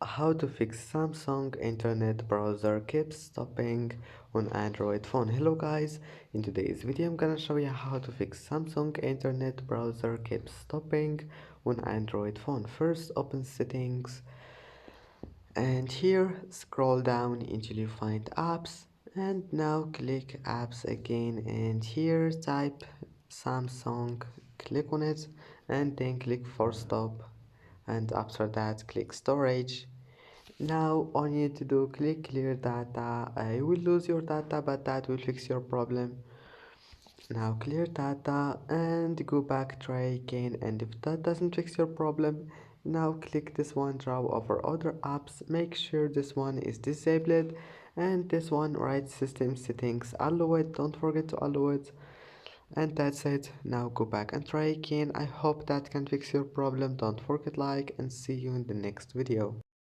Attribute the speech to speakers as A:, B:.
A: How to fix Samsung internet browser keeps stopping on Android phone. Hello guys, in today's video I'm gonna show you how to fix Samsung internet browser keeps stopping on Android phone. First open settings and here scroll down until you find apps, and now click apps again, and here type Samsung, click on it and then click for stop, and after that click storage. Now all you need to do, click clear data. You will lose your data, but that will fix your problem. Now clear data and go back, try again, and if that doesn't fix your problem, now click this one, draw over other apps, make sure this one is disabled, and this one, right, system settings, allow it, don't forget to allow it. And that's it. Now go back and try again. I hope that can fix your problem. Don't forget like, and see you in the next video.